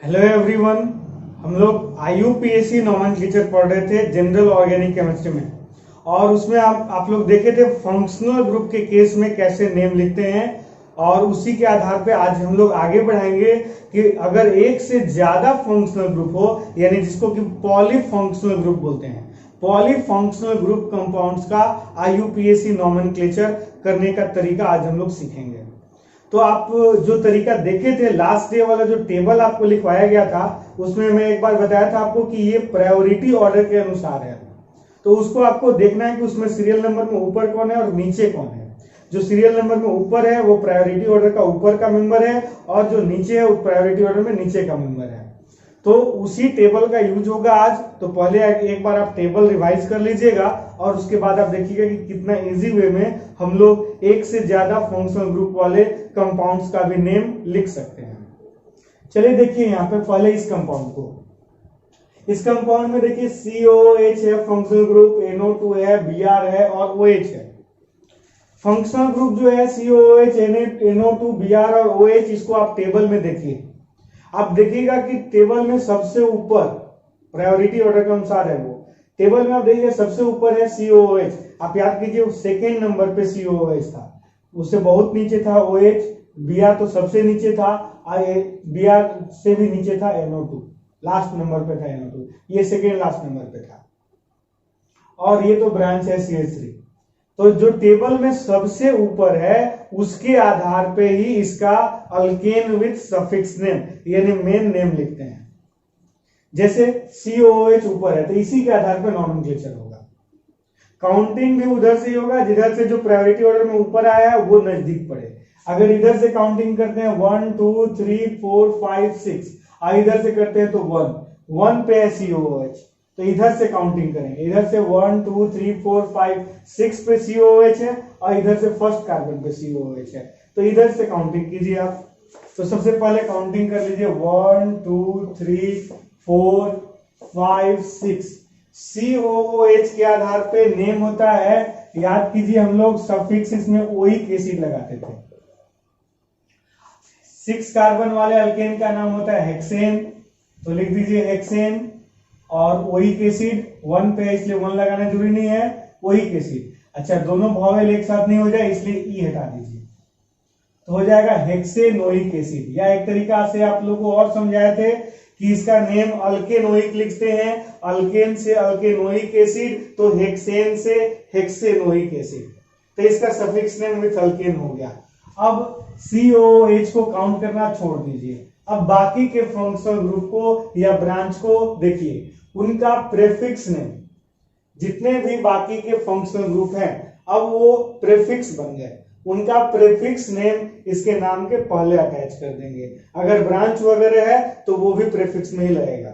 Hello everyone. हम लोग IUPAC nomenclature पढ़ रहे थे जनरल ऑर्गेनिक केमिस्ट्री में, और उसमें आप लोग देखे थे फंक्शनल ग्रुप के केस में कैसे नेम लिखते हैं। और उसी के आधार पे आज हम लोग आगे बढ़ाएंगे कि अगर एक से ज्यादा फंक्शनल ग्रुप हो, यानी जिसको कि पॉलीफंक्शनल ग्रुप बोलते हैं, पॉलीफंक्शनल ग्रुप कंपाउंड्स का IUPAC नॉमेनक्लेचर करने का तरीका आज हम लोग सीखेंगे। तो आप जो तरीका देखे थे लास्ट डे वाला, जो टेबल आपको लिखवाया गया था, उसमें मैं एक बार बताया था आपको कि ये प्रायोरिटी ऑर्डर के अनुसार है। तो उसको आपको देखना है कि उसमें सीरियल नंबर में ऊपर कौन है और नीचे कौन है। जो सीरियल नंबर में ऊपर है वो प्रायोरिटी ऑर्डर का ऊपर का मेंबर है, और जो नीचे है वो प्रायोरिटी ऑर्डर में नीचे का मेंबर है। तो उसी टेबल का यूज होगा आज। तो पहले एक बार आप टेबल रिवाइज कर लीजिएगा, और उसके बाद आप देखिएगा कि कितना इजी वे में हम लोग एक से ज्यादा फंक्शनल ग्रुप वाले कंपाउंड्स का भी नेम लिख सकते हैं। चलिए देखिए यहाँ पे पहले इस कंपाउंड को। इस कंपाउंड में देखिए COOH है फंक्शनल ग्रुप, NO2 है, Br है और OH है। फंक्शनल ग्रुप जो है COOH, NO2, Br और OH, इसको आप टेबल में देखिए। आप देखिएगा कि टेबल में सबसे ऊपर प्रायोरिटी ऑर्डर के अनुसार है वो। टेबल में आप देखिए सबसे ऊपर है COOH। आप याद कीजिए सेकेंड नंबर पे COOH था, उससे बहुत नीचे था OH, Br तो सबसे नीचे था, Br से भी नीचे था NO2, लास्ट नंबर पे था NO2, ये सेकेंड लास्ट नंबर पे था, और ये तो ब्रांच है CH3। तो जो टेबल में सबसे ऊपर है उसके आधार पे ही इसका अल्केन विथ सफिक्स नेम यानी मेन नेम लिखते हैं। जैसे COOH ऊपर है तो इसी के आधार पर नॉमेनक्लेचर होगा। काउंटिंग भी उधर से ही होगा जिधर से जो प्रायोरिटी ऑर्डर में ऊपर आया है वो नजदीक पड़े। अगर इधर से काउंटिंग करते हैं 1 2 3 4 5 6, इधर से करते हैं तो 1 पे है COOH, तो इधर से काउंटिंग करेंगे। इधर से 1 2 3 4 5 6 पे COOH है, और इधर से फर्स्ट कार्बन पे COOH है, तो इधर से काउंटिंग कीजिए आप। तो सबसे पहले काउंटिंग कर लीजिए 1 2 3 4 5 6। COOH के आधार पे नेम होता है, याद कीजिए हम लोग सफिक्स इसमें ओइक एसिड लगाते थे। 6 कार्बन वाले अल्केन का नाम होता है हेक्सेन, तो लिख दीजिए हेक्सेन। और ओइक एसिड 1 पे है इसलिए 1 लगाना जरूरी नहीं है, ओइक एसिड। अच्छा, दोनों वॉवेल एक साथ नहीं हो जाए इसलिए ई हटा दीजिए, तो हो जाएगा हेक्सेनोइक एसिड। या एक तरीका से आप लोगों को और समझाए थे कि इसका नेम अल्केनोइक लिखते हैं, अल्केन से अल्केनोइक एसिड, तो हेक्सेन से हेक्सेनोइक एसिड, तो इसका सफिक्स नेम विथ अल्केन हो गया। अब COOH को काउंट करना छोड़ दीजिए। अब बाकी के फंक्शनल ग्रुप को या ब्रांच को देखिए, उनका प्रेफिक्स नेम, जितने भी बाकी के फंक्शनल ग्रुप हैं अब वो प्रेफिक्स बन गए, उनका प्रेफिक्स नेम इसके नाम के पहले अटैच कर देंगे। अगर ब्रांच वगैरह है तो वो भी प्रेफिक्स में ही लगेगा।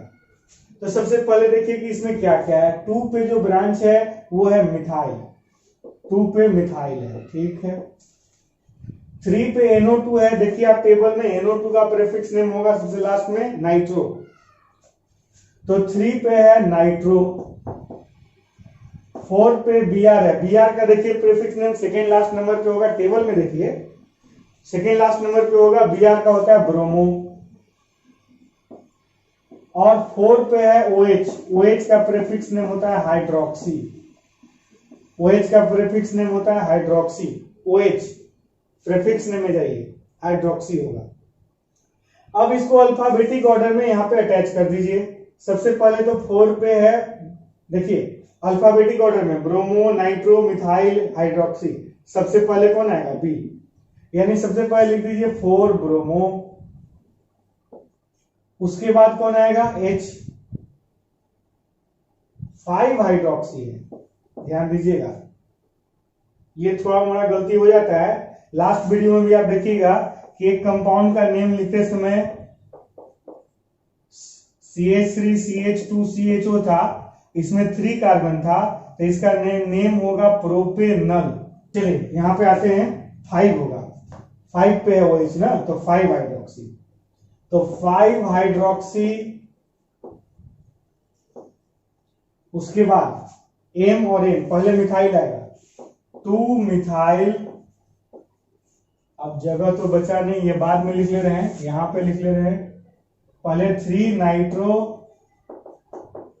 तो सबसे पहले देखिए कि इसमें क्या क्या है। 2 पे जो ब्रांच है वो है मिथाइल, 2 पे मिथाइल है, ठीक है। 3 पे NO2 है, देखिए आप टेबल में NO2 का प्रेफिक्स नेम होगा सबसे लास्ट में नाइट्रो, तो 3 पे है नाइट्रो। 4 पे Br है, Br का देखिए prefix name second last number पे होगा, टेबल में देखिए सेकेंड लास्ट नंबर पे होगा, Br का होता है ब्रोमो। और 4 पे है OH, OH का प्रीफिक्स नेम होता है हाइड्रोक्सी, OH का प्रीफिक्स नेम होता है हाइड्रोक्सी। OH प्रीफिक्स नेम में जाइए, हाइड्रोक्सी होगा। अब इसको अल्फाबेटिक ऑर्डर में यहां पे अटैच कर दीजिए। सबसे पहले तो 4 पे है, देखिए अल्फाबेटिक ऑर्डर में ब्रोमो, नाइट्रो, मिथाइल, हाइड्रोक्सी, सबसे पहले कौन आएगा? बी, यानी सबसे पहले लिख दीजिए 4 ब्रोमो। उसके बाद कौन आएगा? H, 5 हाइड्रोक्सी है, ध्यान दीजिएगा, ये थोड़ा मोड़ा गलती हो जाता है। लास्ट वीडियो में भी आप देखिएगा कि एक कंपाउंड का नेम लिखते समय CH3 CH2 CHO था, इसमें 3 कार्बन था, तो इसका नेम होगा प्रोपेनल। चलिए यहां पे आते हैं, 5 होगा, 5 पे है OH ना, तो 5 हाइड्रोक्सी, तो 5 हाइड्रोक्सी। उसके बाद M और N, पहले मिथाइल आएगा, 2 मिथाइल। अब जगह तो बचा नहीं, ये बाद में लिख ले रहे हैं, यहां पे लिख ले रहे हैं पहले 3 नाइट्रो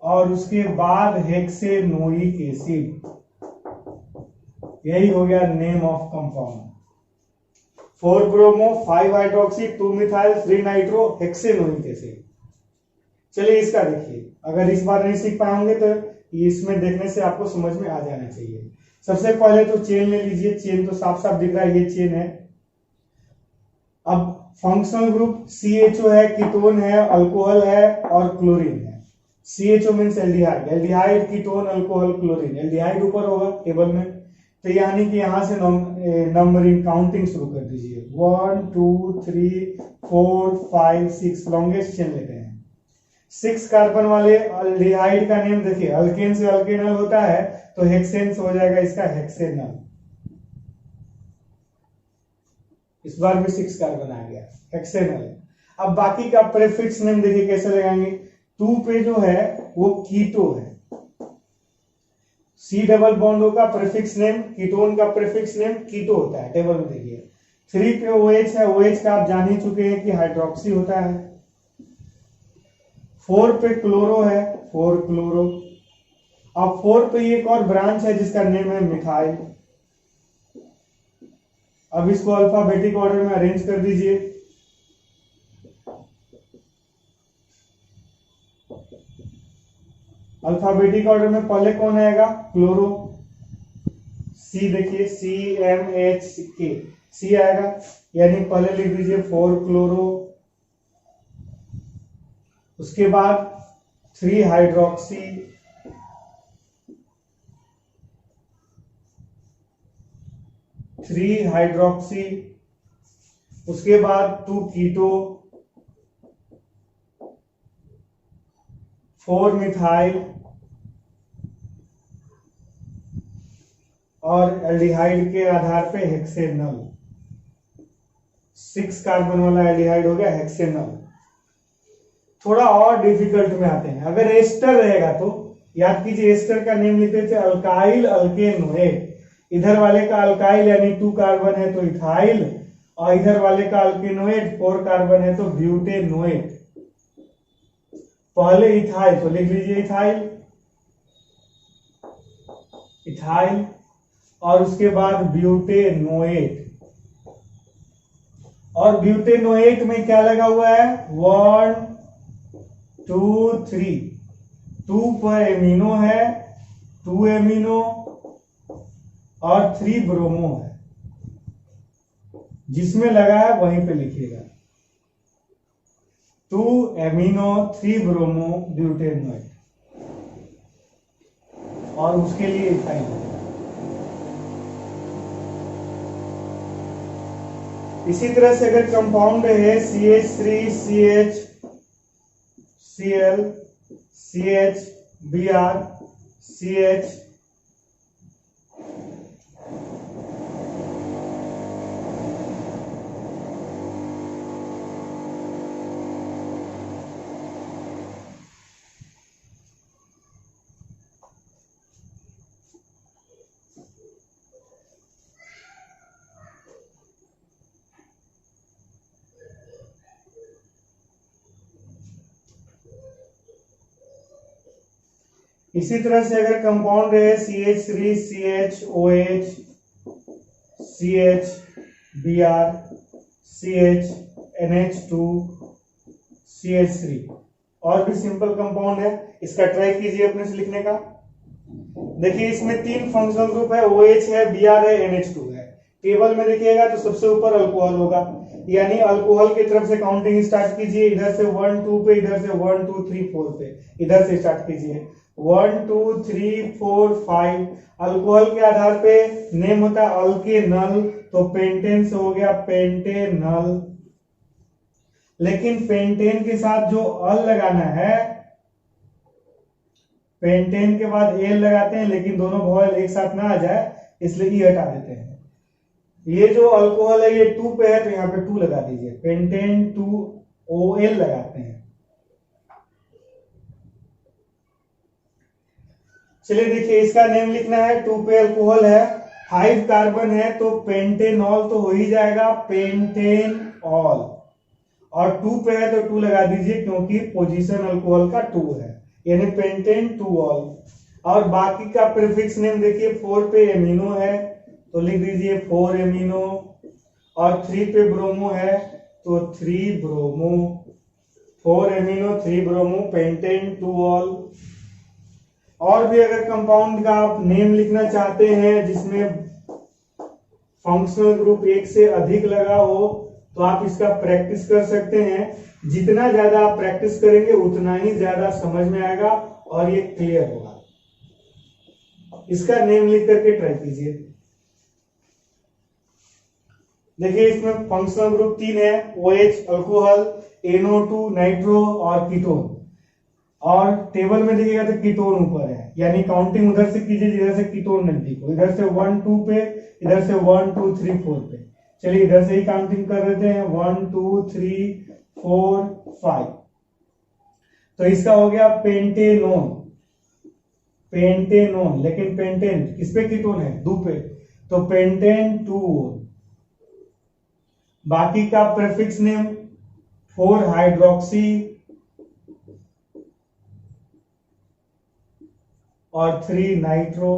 और उसके बाद हेक्सेनोइक एसिड, यही हो गया name of compound. 4 bromo 5 hydroxy 2 methyl 3 nitro hexanoic acid. चलिए इसका देखिए, अगर इस बार नहीं सीख पाएंगे तो इसमें देखने से आपको समझ में आ जाना चाहिए। सबसे पहले तो चेन ले लीजिए, चेन तो साफ साफ दिख रहा है, ये चेन है। अब फंक्शनल ग्रुप CHO है, कीटोन है, अल्कोहल है और क्लोरीन है। CHO means aldehyde, aldehyde ketone alcohol chlorine, aldehyde ऊपर होगा टेबल में, तो यानी कि यहां से नंबरिंग काउंटिंग शुरू कर दीजिए। 1 2 3 4 5 6 लॉन्गेस्ट चेन लेते हैं। 6 कार्बन वाले एल्डिहाइड का नेम देखिए, अल्केन से अल्केनल होता है तो हेक्सेन से हो जाएगा इसका हेक्सेनल। इस बार भी 6 कार्बन आ गया हेक्सेनल। अब बाकी का प्रीफिक्स नेम देखिए कैसे लगाएंगे। 2 पे जो है वो कीटो है, C डबल बॉन्ड का प्रीफिक्स नेम, कीटोन का प्रीफिक्स नेम कीटो होता है, टेबल में देखिए। 3 पे OH है, OH का आप जान ही चुके हैं कि हाइड्रोक्सी होता है। 4 पे क्लोरो है, 4 क्लोरो। अब 4 पे एक और ब्रांच है जिसका नेम है मिथाइल। अब इसको अल्फाबेटिक ऑर्डर में अरेंज कर दीजिए। अल्फाबेटिक ऑर्डर में पहले कौन आएगा? क्लोरो। C देखिए CMHK, C आएगा, यानी पहले लिख दीजिए 4 क्लोरो, उसके बाद 3 हाइड्रोक्सी, उसके बाद 2 कीटो, 4 मिथाइल और एल्डिहाइड के आधार पे हेक्सेनल। 6 कार्बन वाला एल्डिहाइड हो गया हेक्सेनल। थोड़ा और डिफिकल्ट में आते हैं। अगर एस्टर रहेगा तो याद कीजिए, एस्टर का नेम लिखते थे अल्काइल अल्केनोएट। इधर वाले का अल्काइल यानी 2 कार्बन है तो इथाइल, और इधर वाले का अल्केनोएट 4 कार्बन है तो ब्यूटेनोएट। पहले इथाइल तो लिख लीजिए इथाइल और उसके बाद ब्यूटेनोएट। और ब्यूटेनोएट में क्या लगा हुआ है? 1 2 3, 2 पर एमिनो है, 2 एमिनो और 3 ब्रोमो है। जिसमें लगा है वहीं पे लिखिएगा 2 एमिनो 3 ब्रोमो ब्यूटेनोएट, और उसके लिए इथाइल। इसी तरह से अगर कंपाउंड है CH3 CH Cl CH Br CH, इसी तरह से अगर कंपाउंड है CH3 CHOH CH Br CH NH2 CH3, और भी सिंपल कंपाउंड है। इसका ट्राई कीजिए अपने से लिखने का। देखिए इसमें 3 फंक्शनल ग्रुप है, OH है, Br है, NH2 है। टेबल में देखिएगा तो सबसे ऊपर अल्कोहल होगा, यानी अल्कोहल की तरफ से काउंटिंग स्टार्ट कीजिए। इधर से 1 2 पे, इधर से 1 2 3 4 पे, इधर से स्टार्ट कीजिए। 1 2 3 4 5। अल्कोहल के आधार पे नेम होता है अल्केनल, तो पेंटेन से हो गया पेंटेनल। लेकिन पेंटेन के साथ जो अल लगाना है, पेंटेन के बाद एल लगाते हैं, लेकिन दोनों वॉयल एक साथ ना आ जाए इसलिए ई हटा देते हैं। ये जो अल्कोहल है ये 2 पे है तो यहाँ पे 2 लगा दीजिए, पेंटेन 2 OL लगाते हैं। चलिए देखिए इसका नेम लिखना है। 2 पे अल्कोहल है, 5 कार्बन है तो पेंटेनॉल तो हो ही जाएगा पेंटेनॉल, और 2 पे है तो 2 लगा दीजिए क्योंकि पोजीशन अल्कोहल का 2 है, यानी पेंटेन 2 ऑल। और बाकी का प्रीफिक्स नेम देखिए 4 पे एमिनो है तो लिख दीजिए 4 एमिनो, और 3 पे ब्रोमो है तो 3 bromo, 4 amino 3 bromo pentane 2 all. और भी अगर कंपाउंड का आप नेम लिखना चाहते हैं जिसमें फंक्शनल ग्रुप एक से अधिक लगा हो तो आप इसका प्रैक्टिस कर सकते हैं। जितना ज्यादा आप प्रैक्टिस करेंगे उतना ही ज्यादा समझ में आएगा और ये क्लियर होगा। इसका नेम लिख करके ट्राई कीजिए। देखिए इसमें फंक्शनल ग्रुप 3 है, OH अल्कोहल, NO2 नाइट्रो और कीटोन। और टेबल में देखिएगा तो कीटोन ऊपर है, यानी काउंटिंग उधर से कीजिए जिधर से कीटोन नजदीक हो। इधर से 1 2 पे, इधर से 1 2 3 4 पे। चलिए इधर से ही काउंटिंग कर लेते हैं 1 2 3 4 5। तो इसका हो गया पेंटेनोन, पेंटेनोन। लेकिन पेंटेन किस पे कीटोन है? 2 पे, तो पेंटेन 2। बाकी का प्रीफिक्स नेम 4 हाइड्रोक्सी और 3 नाइट्रो।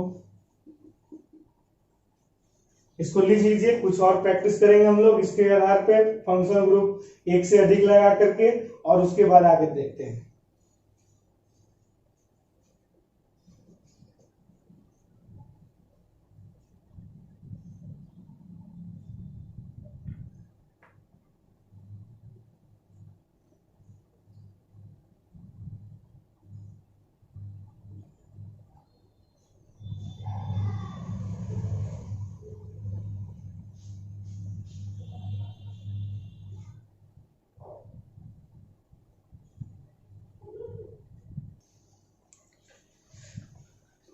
इसको लिख लीजिए, कुछ और प्रैक्टिस करेंगे हम लोग इसके आधार पे फंक्शनल ग्रुप एक से अधिक लगा करके, और उसके बाद आगे देखते हैं।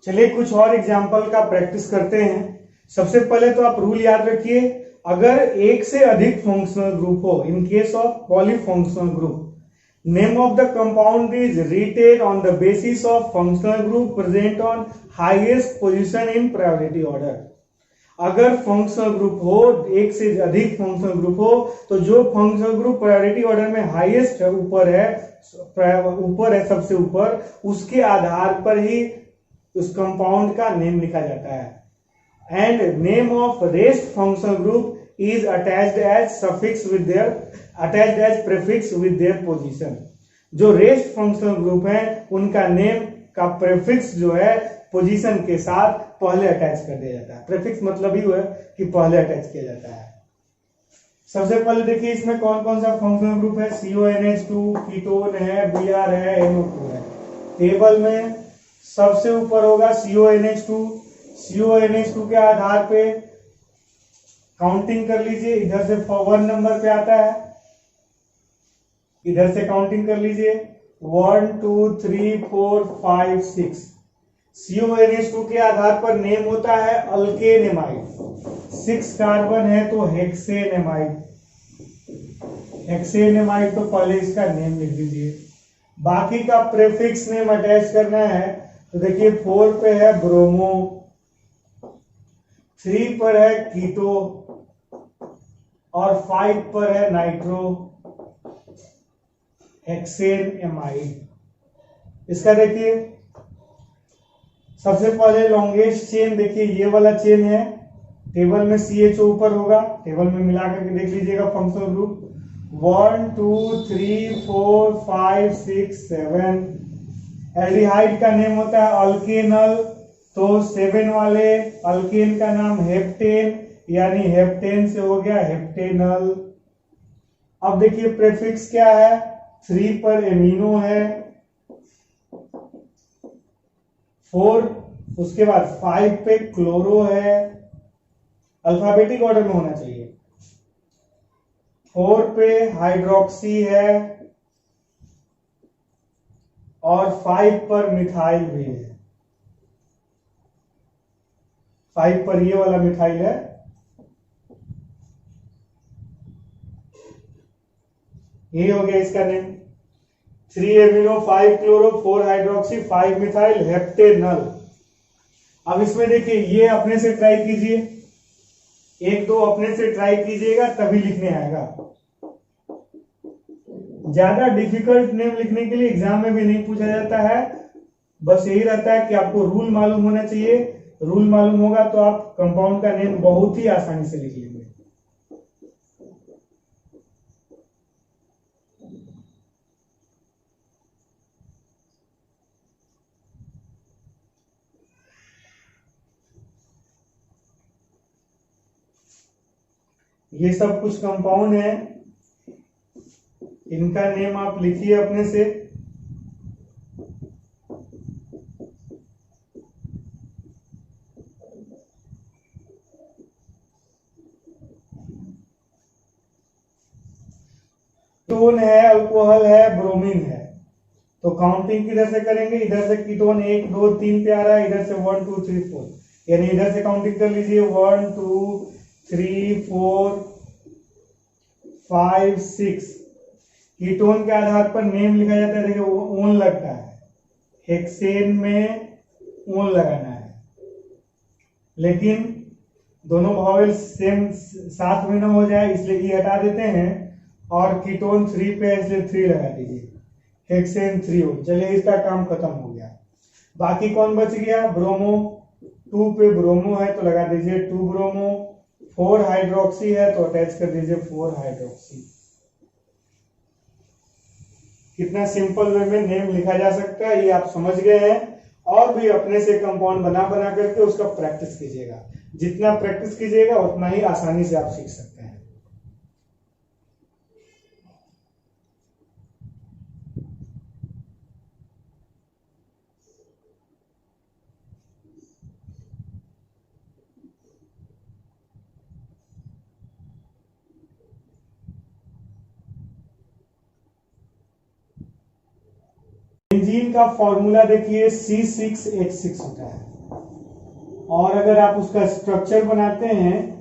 चलिए कुछ और एग्जाम्पल का प्रैक्टिस करते हैं। सबसे पहले तो आप रूल याद रखिए, अगर एक से अधिक फंक्शनल ग्रुप हो, in case of polyfunctional group, name of the compound is written on the basis of functional group present on highest position in priority order. अगर फंक्शनल ग्रुप हो, एक से अधिक फंक्शनल ग्रुप हो, तो जो फंक्शनल ग्रुप प्रायोरिटी ऑर्डर में highest ऊपर है सबसे ऊपर, उसके आधार पर ही उस कंपाउंड का नेम लिखा जाता है। And name of rest functional group is attached as suffix with their, attached as prefix with their position. जो रेस्ट फंक्शनल ग्रुप है उनका नेम का प्रीफिक्स जो है पोजीशन के साथ पहले अटैच कर दिया जाता है। प्रीफिक्स मतलब ही है कि पहले अटैच किया जाता है। सबसे पहले देखिए इसमें कौन कौन सा फंक्शनल ग्रुप है। CONH2 कीटोन है, Br है, NO2 है। टेबल में सबसे ऊपर होगा CONH2। CONH2 के आधार पे काउंटिंग कर लीजिए, इधर से 1 नंबर पे आता है, इधर से काउंटिंग कर लीजिए 1 2 3 4 5 6। CONH2 के आधार पर नेम होता है अल्केनेमाइड। 6 कार्बन है तो हेक्सेनेमाइड, हेक्सेनेमाइड तो पहले इसका नेम लिख दीजिए। बाकी का प्रीफिक्स नेम अटैच करना है, तो देखिए 4 पे है ब्रोमो, 3 पर है कीटो और 5 पर है नाइट्रो हेक्सेन इसका देखिए सबसे पहले लॉन्गेस्ट चेन, देखिए ये वाला चेन है। टेबल में CHO ऊपर होगा, टेबल में मिला करके देख लीजिएगा फंक्शनल ग्रुप 1 2 3 4 5 6 7। एल्डिहाइड का नेम होता है अल्केनल, तो 7 वाले अल्केन का नाम हेप्टेन, यानी हेप्टेन से हो गया हेप्टेनल। अब देखिए प्रीफिक्स क्या है, 3 पर एमिनो है, 4 उसके बाद 5 पे क्लोरो है, अल्फाबेटिक ऑर्डर में होना चाहिए। 4 पे हाइड्रोक्सी है और 5 पर मिथाइल भी है। 5 पर ये वाला मिथाइल है, ये हो गया इसका name. 3 amino 5 chloro 4 hydroxy 5 methyl heptanal. अब इसमें देखिए ये अपने से ट्राई कीजिए, 1 2 अपने से ट्राई कीजिएगा तभी लिखने आएगा। ज्यादा डिफिकल्ट नेम लिखने के लिए एग्जाम में भी नहीं पूछा जाता है, बस यही रहता है कि आपको रूल मालूम होना चाहिए। रूल मालूम होगा तो आप कंपाउंड का नेम बहुत ही आसानी से लिख लेंगे। ये सब कुछ कंपाउंड है, इनका नेम आप लिखिए अपने से। कीटोन है, अल्कोहल है, ब्रोमीन है। तो काउंटिंग किधर से करेंगे? इधर से कीटोन 1 2 3 पे आ रहा है, इधर से 1 2 3 4, यानी इधर से काउंटिंग कर लीजिए 1 2 3 4 5 6। कीटोन के आधार पर नेम लिखा जाता है। देखिए ओन लगता है, हेक्सेन में ओन लगाना है, लेकिन दोनों वॉवेल सेम साथ में ना हो जाए इसलिए ई हटा देते हैं, और कीटोन 3 पे है इसलिए 3 लगा दीजिए, हेक्सेन 3 हो। चलिए इसका काम खत्म हो गया। बाकी कौन बच गया? ब्रोमो। 2 पे ब्रोमो है तो लगा दीजिए 2 ब्रोमो। 4 हाइड्रोक्सी है तो अटैच कर दीजिए 4 हाइड्रोक्सी। कितना सिंपल वे में नेम लिखा जा सकता है ये आप समझ गए हैं। और भी अपने से कंपाउंड बना बना करके उसका प्रैक्टिस कीजिएगा। जितना प्रैक्टिस कीजिएगा उतना ही आसानी से आप सीख सकते हैं। बेंजीन का फॉर्मूला देखिए C6H6 होता है, और अगर आप उसका स्ट्रक्चर बनाते हैं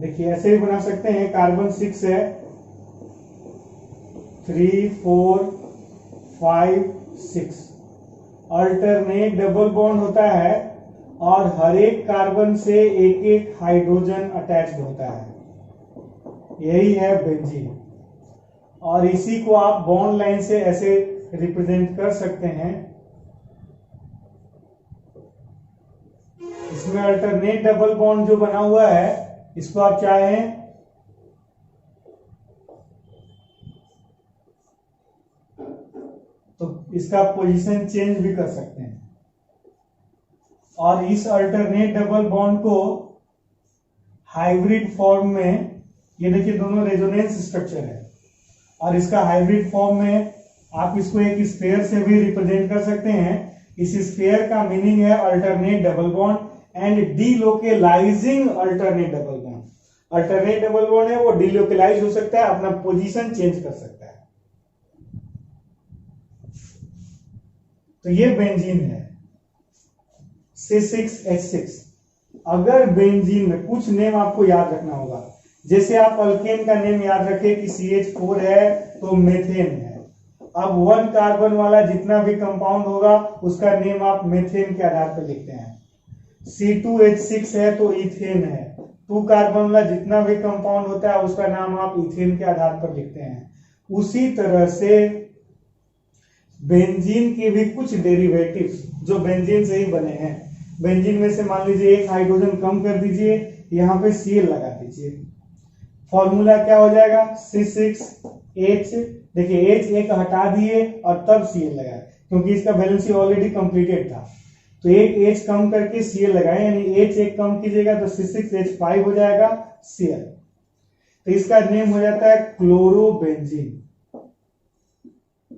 देखिए ऐसे भी बना सकते हैं। कार्बन 6 है, 3 4 5 6, अल्टरनेट डबल बॉन्ड होता है और हर एक कार्बन से एक एक हाइड्रोजन अटैच्ड होता है, यही है बेंजीन। और इसी को आप बॉन्ड लाइन से ऐसे रिप्रेजेंट कर सकते हैं। इसमें अल्टरनेट डबल बॉन्ड जो बना हुआ है इसको आप चाहें तो इसका पोजीशन चेंज भी कर सकते हैं। और इस अल्टरनेट डबल बॉन्ड को हाइब्रिड फॉर्म में, ये देखिए दोनों रेजोनेंस स्ट्रक्चर है, और इसका हाइब्रिड फॉर्म में आप इसको एक स्फीयर से भी रिप्रेजेंट कर सकते हैं। इस स्फीयर का मीनिंग है alternate double bond and delocalising alternate double bond. Alternate double bond है वो डीलोकेलाइज हो सकता है, अपना पोजीशन चेंज कर सकता है। तो ये बेंजीन है C6H6। अगर बेंजीन में कुछ नेम आपको याद रखना होगा, जैसे आप अल्केन का नेम याद रखें कि CH4 है तो मेथेन है। अब 1 कार्बन वाला जितना भी कंपाउंड होगा उसका नेम आप मेथेन के आधार पर लिखते हैं। C2H6 है तो इथेन है। 2 कार्बन वाला जितना भी कंपाउंड होता है उसका नाम आप इथेन के आधार पर लिखते हैं। उसी तरह से बेंजीन के भी कुछ डेरिवेटिव्स जो बेंजीन से ही बने हैं, बेंजीन में से मान लीजिए एक हाइड्रोजन कम कर दीजिए, यहाँ पे Cl लगा दीजिए, फॉर्मूला क्या हो जाएगा? C6H। देखिए H एक हटा दिए और तब Cl लगाए, क्योंकि इसका वैलेंसी ऑलरेडी कंप्लीटेड था, तो एक H कम करके Cl लगाए, यानी H एक कम कीजिएगा तो C6H5 हो जाएगा Cl। तो इसका नेम हो जाता है क्लोरोबेंजीन।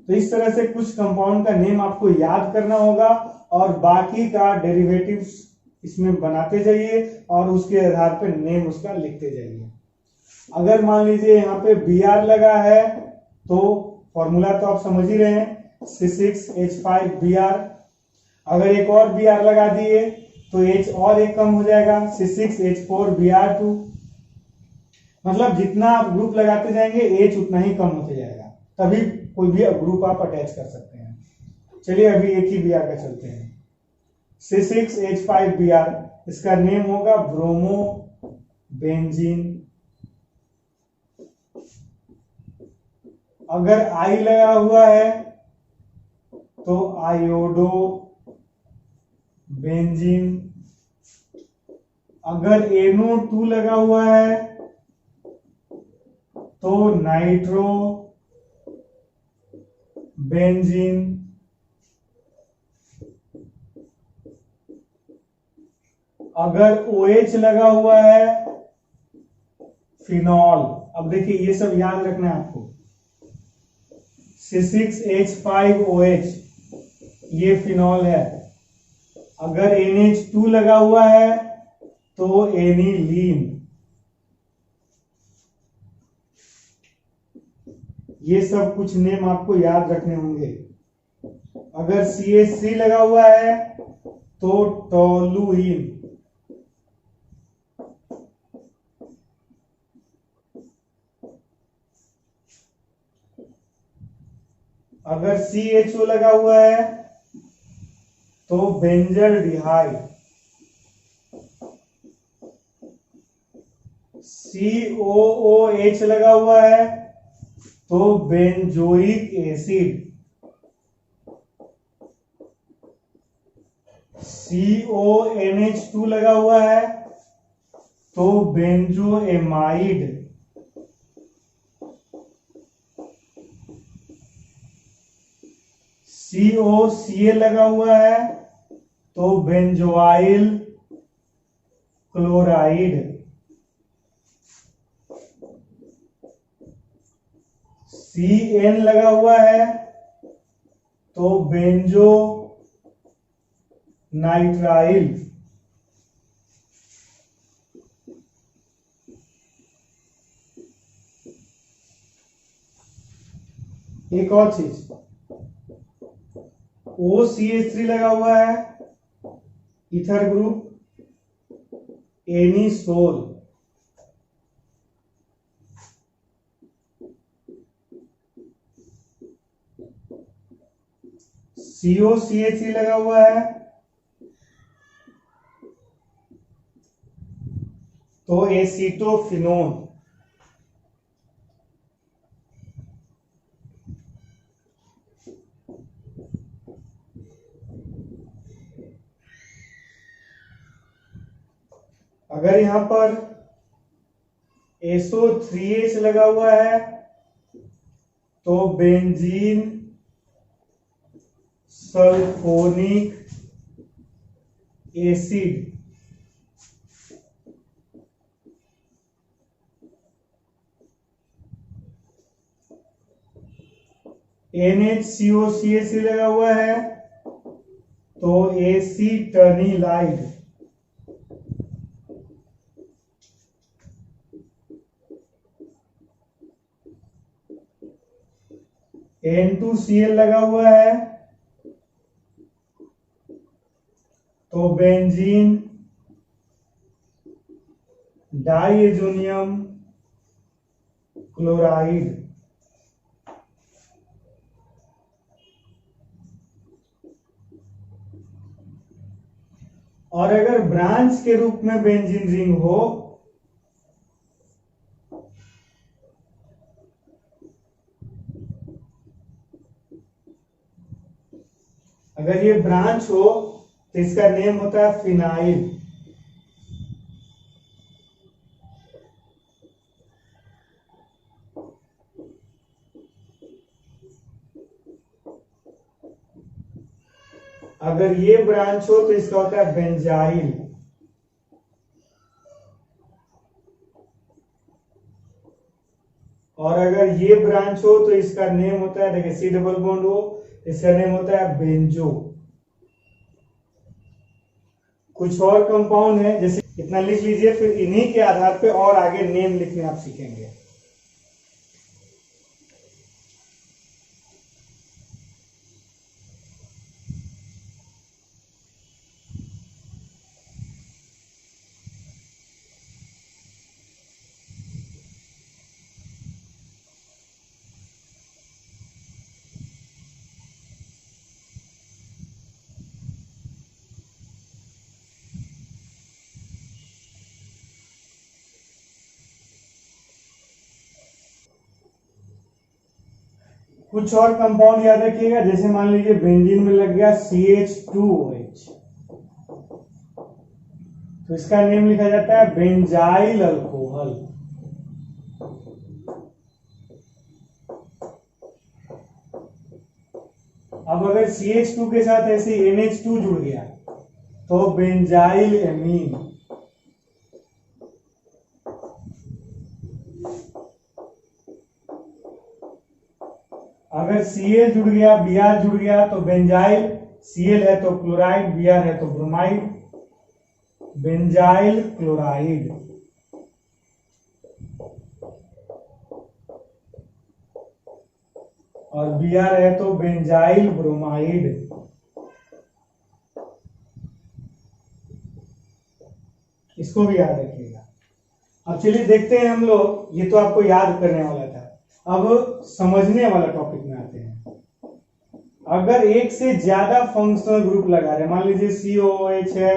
तो इस तरह से कुछ कंपाउंड का नेम आपको याद करना होगा और बाकी का डेरिवेटिव्स इसमें बनाते जाइए और उसके आधार पर नेम उसका लिखते जाइए। अगर मान लीजिए यहाँ पे Br लगा है तो फॉर्मूला तो आप समझ ही रहे हैं, C6H5Br। अगर एक और Br लगा दिए तो H और एक कम हो जाएगा, C6H4Br2। मतलब जितना आप ग्रुप लगाते जाएंगे H उतना ही कम होते जाएगा, तभी कोई भी ग्रुप आप अटैच कर सकते हैं। चलिए अभी एक ही Br का चलते हैं, C6H5Br। इसका नेम होगा ब्रोमो बेंजीन। अगर आई लगा हुआ है तो आयोडो बेंजीन। अगर NO2 लगा हुआ है तो नाइट्रो बेंजीन। अगर OH लगा हुआ है फिनॉल। अब देखिए ये सब याद रखना है आपको। C6H5OH ये फिनॉल है। अगर NH2 लगा हुआ है तो एनिलीन। ये सब कुछ नेम आपको याद रखने होंगे। अगर CH3 लगा हुआ है तो टोलुइन। अगर CHO लगा हुआ है तो बेंजल्डिहाइड। COOH लगा हुआ है तो बेंजोइक एसिड। CONH2 लगा हुआ है तो बेंजोएमाइड। COCl लगा हुआ है तो बेंजोइल क्लोराइड। CN लगा हुआ है तो बेंजो नाइट्राइल। एक और चीज, OCH3 लगा हुआ है इथर ग्रुप एनिसोल। COCH3 लगा हुआ है तो एसीटोफिनोन। अगर यहां पर SO3H लगा हुआ है तो बेंजीन सल्फोनिक एसिड। NHCOCH लगा हुआ है तो एसीटनिलाइड। N2Cl लगा हुआ है तो बेंजीन डाइएजोनियम क्लोराइड। और अगर ब्रांच के रूप में बेंजीन रिंग हो अगर ये ब्रांच हो तो इसका नेम होता है फिनाइल। अगर ये ब्रांच हो तो इसका होता है बेंजाइल। और अगर ये ब्रांच हो तो इसका नेम होता है, देखिए C डबल बॉन्ड हो, इसका नेम होता है बेंजो। कुछ और कंपाउंड है, जैसे इतना लिख लीजिए, फिर इन्हीं के आधार पे और आगे नेम लिखने आप सीखेंगे। कुछ और कंपाउंड याद रखिएगा, जैसे मान लीजिए बेंजीन में लग गया CH2OH, तो इसका नेम लिखा जाता है बेंजाइल अल्कोहल। अब अगर CH2 के साथ ऐसे NH2 जुड़ गया तो बेंजाइल एमीन। अगर Cl जुड़ गया, Br जुड़ गया तो बेंजाइल, Cl है तो क्लोराइड, Br है तो ब्रोमाइड, बेंजाइल क्लोराइड। और Br है तो बेंजाइल ब्रोमाइड। इसको भी याद रखिएगा। अब चलिए देखते हैं हम लोग, ये तो आपको याद करने वाला था, अब समझने वाला टॉपिक में आते हैं। अगर एक से ज्यादा फंक्शनल ग्रुप लगा रहे, मान लीजिए COOH है,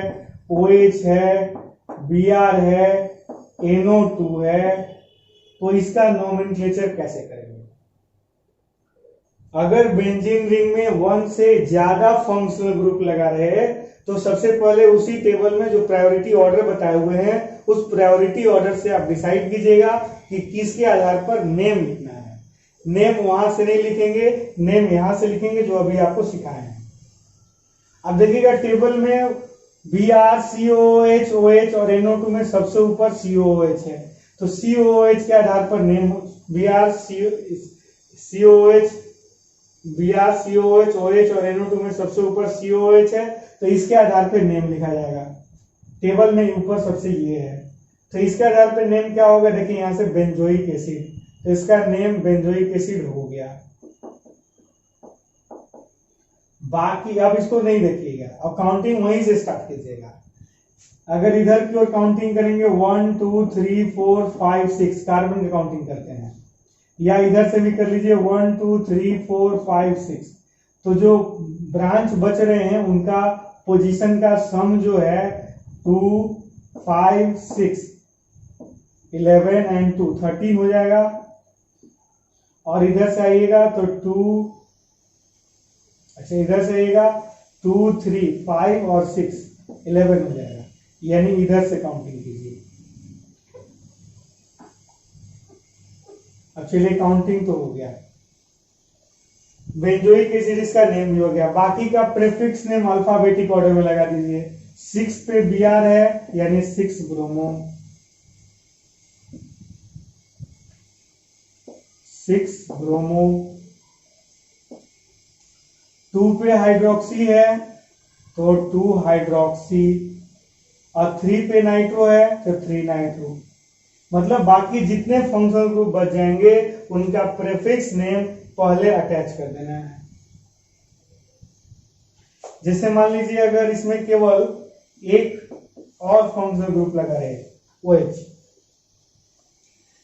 OH है, Br है, NO2 है, तो इसका नोमेनक्लेचर कैसे करेंगे? अगर बेंजीन रिंग में 1 से ज्यादा फंक्शनल ग्रुप लगा रहे तो सबसे पहले उसी टेबल में जो प्रायोरिटी ऑर्डर बताए हुए हैं उस प्रायोरिटी ऑर्डर से आप डिसाइड कीजिएगा कि किसके आधार पर नेम लिखना है। नेम वहां से नहीं लिखेंगे, नेम यहां से लिखेंगे जो अभी आपको सिखाए हैं। अब देखिएगा टेबल में Br, COOH, OH और NO2 में सबसे ऊपर COOH है, तो COOH के आधार पर नेम Br, COOH, OH और NO2 में सबसे ऊपर COOH है, तो इसके आधार पे नेम लिखा जाएगा। टेबल में ऊपर सबसे ये है, तो इसके आधार पे नेम क्या होगा? देखिए यहां से बेंजोइक एसिड, तो इसका नेम बेंजोइक एसिड हो गया। बाकी अब इसको नहीं देखिएगा, अब काउंटिंग वहीं से स्टार्ट कीजिएगा। अगर इधर की ओर काउंटिंग करेंगे 1 2 3 4 5 6 कार्बन की काउंटिंग करते हैं, या इधर से भी कर लीजिए 1 2 3 4 5 6, तो जो ब्रांच बच रहे हैं उनका पोजीशन का सम जो है 2 5 6 11 एंड 2 13 हो जाएगा। और इधर से आइएगा तो 2, अच्छा इधर से आइएगा 2 3 5 और 6 11 हो जाएगा, यानी इधर से काउंटिंग कीजिए। अब चलिए काउंटिंग तो हो गया, बेंजोइक एसिड इसका नेम भी हो गया। बाकी का प्रीफिक्स नेम अल्फाबेटिक ऑर्डर में लगा दीजिए। 6 पे Br है यानी 6 ब्रोमो, 6 ब्रोमो। 2 पे हाइड्रोक्सी है तो 2 हाइड्रोक्सी, और 3 पे नाइट्रो है तो 3 नाइट्रो। मतलब बाकी जितने फंक्शनल ग्रुप बच जाएंगे उनका प्रीफिक्स नेम पहले अटैच कर देना है। जैसे मान लीजिए अगर इसमें केवल एक और फंक्शनल ग्रुप लगा रहे OH,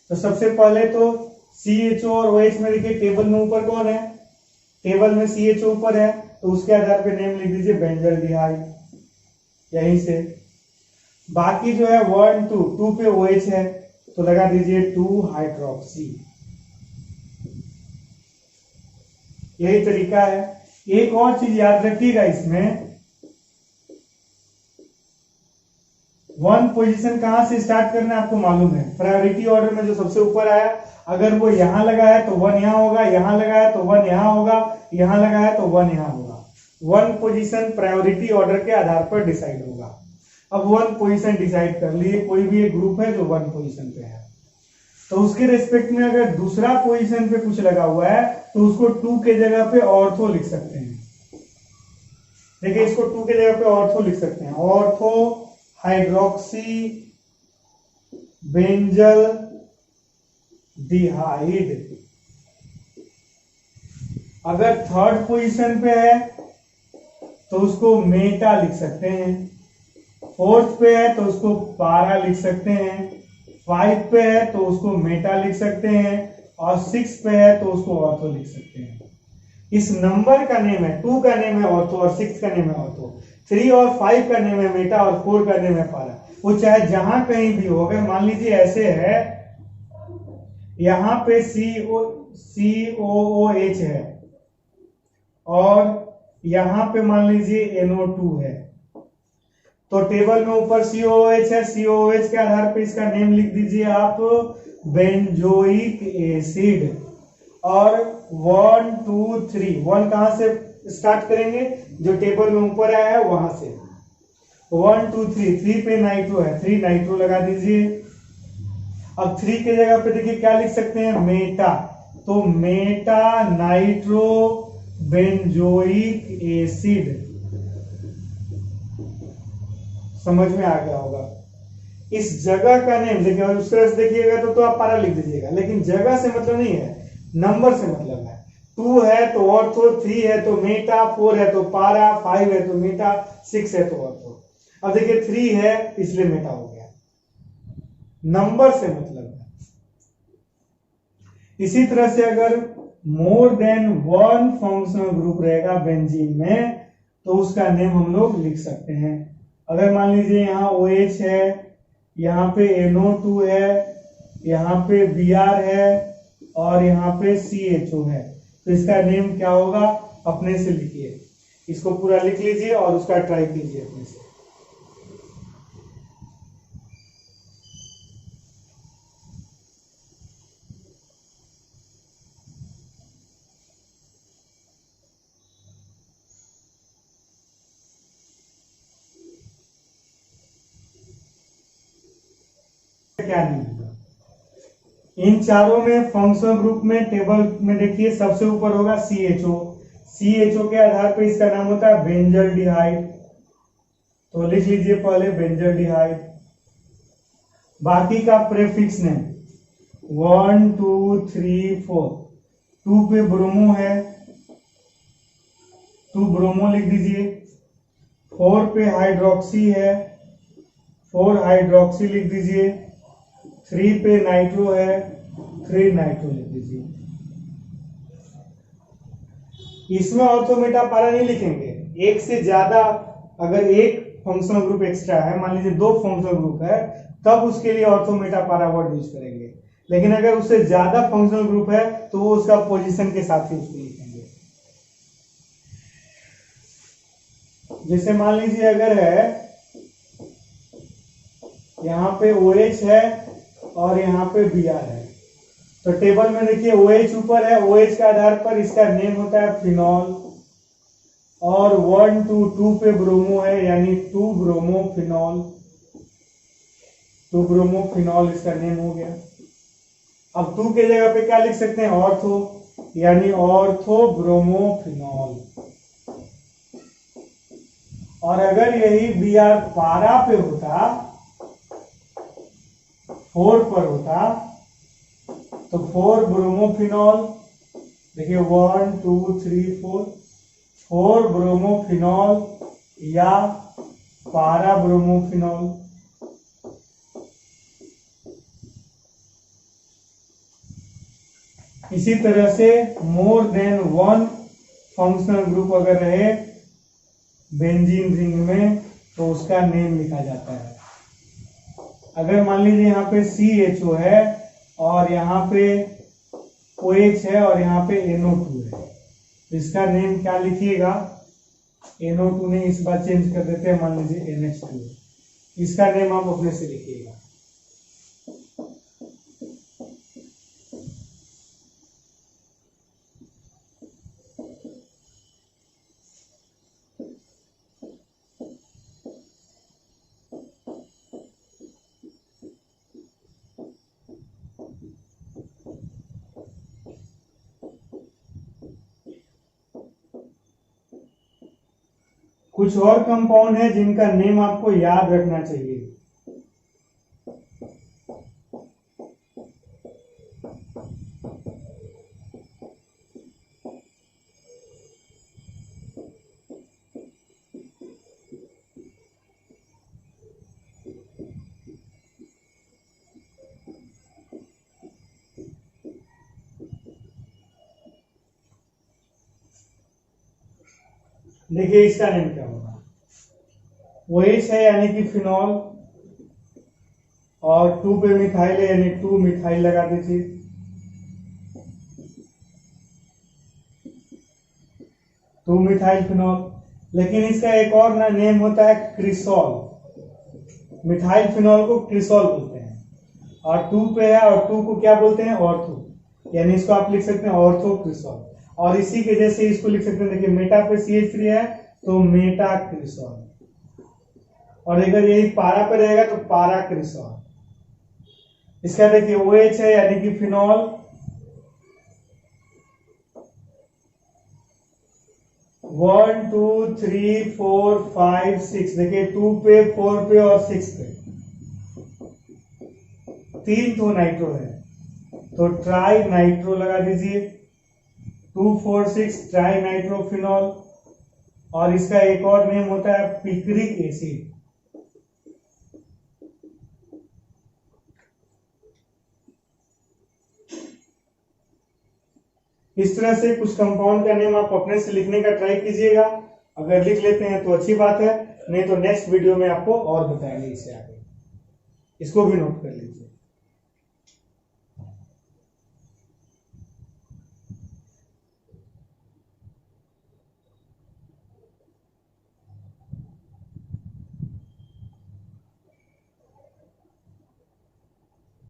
तो सबसे पहले तो CHO और OH में देखिए टेबल में ऊपर कौन है? टेबल में CHO ऊपर है, तो उसके आधार पे नेम लिख दीजिए बेंजल्डिहाइड, यहीं से। बाकी जो है 1 2 पे OH है तो लगा दीजिए 2 हाइड्रोक्सी। यही तरीका है। एक और चीज याद रखिएगा, इसमें 1 पोजीशन कहां से स्टार्ट करना है आपको मालूम है। प्रायोरिटी ऑर्डर में जो सबसे ऊपर आया, अगर वो यहां लगा है तो 1 यहां होगा, यहां लगा है तो 1 यहां होगा, यहां लगा है तो 1 यहां होगा। 1 पोजीशन प्रायोरिटी ऑर्डर के आधार पर डिसाइड होगा। अब 1 पोजीशन डिसाइड कर लिए, कोई भी एक ग्रुप है जो 1 पोजीशन पे है, तो उसके रेस्पेक्ट में अगर दूसरा पोजीशन पे कुछ लगा हुआ है तो उसको 2 के जगह पे ऑर्थो लिख सकते हैं। देखिए इसको 2 के जगह पे ऑर्थो लिख सकते हैं, ऑर्थो हाइड्रोक्सी बेंजल डिहाइड। अगर 3rd पोजीशन पे है तो उसको मेटा लिख सकते हैं, 4th पे है तो उसको पारा लिख सकते हैं, 5 पे है तो उसको मेटा लिख सकते हैं, और 6 पे है तो उसको ऑर्थो लिख सकते हैं। इस नंबर का नेम है, 2 का नेम है ऑर्थो और 6 का नेम है ऑर्थो, 3 और 5 का नेम है मेटा और 4 का नेम है पारा। वो चाहे जहां कहीं भी हो, अगर मान लीजिए ऐसे है, यहां पे COOH है और यहां पे मान लीजिए NO2 है, तो टेबल में ऊपर COOH है, COOH के आधार पे इसका नेम लिख दीजिए आप बेंजोइक एसिड। और 1 2 3, 1 कहां से स्टार्ट करेंगे, जो टेबल में ऊपर आया है वहां से, 1 2 3, 3 पे नाइट्रो है, 3 नाइट्रो लगा दीजिए। अब 3 के जगह पे देखिए क्या लिख सकते हैं, मेटा, तो मेटा नाइट्रो बेंजोइक एसिड। समझ में आ गया होगा। इस जगह का नेम देखिए, उस तरह से देखिएगा तो आप पारा लिख दीजिएगा, लेकिन जगह से मतलब नहीं है, नंबर से मतलब है। 2 है तो ऑर्थो, 3 है तो मेटा, 4 है तो पारा, 5 है तो मेटा, 6 है तो ऑर्थो। अब देखिए 3 है इसलिए मेटा हो गया, नंबर से मतलब है। इसी तरह से अगर मोर देन 1 फंक्शनल ग्रुप रहेगा बेंजीन में तो उसका नेम हम लोग लिख सकते हैं। अगर मान लीजिए यहाँ OH है, यहाँ पे NO2 है, यहाँ पे Br है और यहाँ पे CHO है, तो इसका नेम क्या होगा, अपने से लिखिए, इसको पूरा लिख लीजिए और उसका ट्राई कीजिए अपने से। क्या नहीं होगा इन चारों में, फंक्शनल ग्रुप में टेबल में देखिए सबसे ऊपर होगा CHO, CHO के आधार पर इसका नाम होता है बेंजल्डिहाइड, तो लिख लीजिए पहले बेंजल्डिहाइड। बाकी का प्रेफिक्स नेम 1 2 3 4, 2 पे ब्रोमो है, 2 ब्रोमो लिख दीजिए। 4 पे हाइड्रोक्सी है, 4 हाइड्रोक्सी लिख दीजिए। 3 पे नाइट्रो है, 3 नाइट्रो लिख दीजिए। इसमें ऑर्थोमेटा पारा नहीं लिखेंगे, एक से ज्यादा, अगर एक फंक्शनल ग्रुप एक्स्ट्रा है, मान लीजिए 2 फंक्शनल ग्रुप है, तब उसके लिए ऑर्थोमेटा पारा वर्ड यूज करेंगे। लेकिन अगर उससे ज्यादा फंक्शनल ग्रुप है तो वो उसका पोजीशन के साथ ही उसको लिखेंगे। जैसे मान लीजिए अगर है यहाँ पे OH है और यहाँ पे Br है, तो टेबल में देखिए OH ऊपर है, OH के आधार पर इसका नेम होता है फिनॉल। और 1 2 2 पे ब्रोमो है, यानी 2 ब्रोमोफिनॉल, 2 ब्रोमोफिनॉल इसका नेम हो गया। अब 2 के जगह पे क्या लिख सकते हैं, ऑर्थो, यानी ऑर्थो ब्रोमोफिनॉल। और अगर यही Br पारा पे होता, 4 पर होता, तो 4 ब्रोमोफिनॉल, देखिए 1 2 3 4, 4 ब्रोमोफिनॉल या पारा ब्रोमोफिनॉल। इसी तरह से मोर देन 1 फंक्शनल ग्रुप अगर रहे बेंजीन रिंग में तो उसका नेम लिखा जाता है। अगर मान लीजिए यहाँ पे CHO है और यहाँ पे OH है और यहाँ पे NO2 है, तो इसका नेम क्या लिखिएगा, NO2 नहीं, इस बार चेंज कर देते हैं, मान लीजिए NH2 है, इसका नेम आप अपने से लिखिएगा। कुछ और कंपाउंड है जिनका नेम आपको याद रखना चाहिए। देखिए इसका नेम क्या होगा, OH है यानी कि फिनॉल, और 2 पे मिथाइल है यानी 2 मिथाइल लगा दीजिए। 2 मिथाइल फिनॉल। लेकिन इसका एक और ना नेम होता है क्रिसॉल, मिथाइल फिनॉल को क्रिसॉल बोलते हैं। और 2 पे है और 2 को क्या बोलते हैं, ऑर्थो, यानी इसको आप लिख सकते हैं ऑर्थो क्रिसॉल। और इसी के जैसे इसको लिख सकते हैं, देखिए मेटा पे CH3 है तो मेटा क्रिसॉल, और अगर यही पारा पे रहेगा तो पारा क्रिसॉल। इसका देखिए OH है यानी कि फिनॉल, 1 2 3 4 5 6, देखिए 2 पे 4 पे और 6 पे 3 तो नाइट्रो है तो ट्राई नाइट्रो लगा दीजिए, 2 4 6 ट्राई नाइट्रोफिनॉल। और इसका एक और नेम होता है पिक्रिक एसिड। इस तरह से कुछ कंपाउंड का नेम आप अपने से लिखने का ट्राई कीजिएगा, अगर लिख लेते हैं तो अच्छी बात है, नहीं तो नेक्स्ट वीडियो में आपको और बताएंगे इससे आगे, इसको भी नोट कर लीजिए।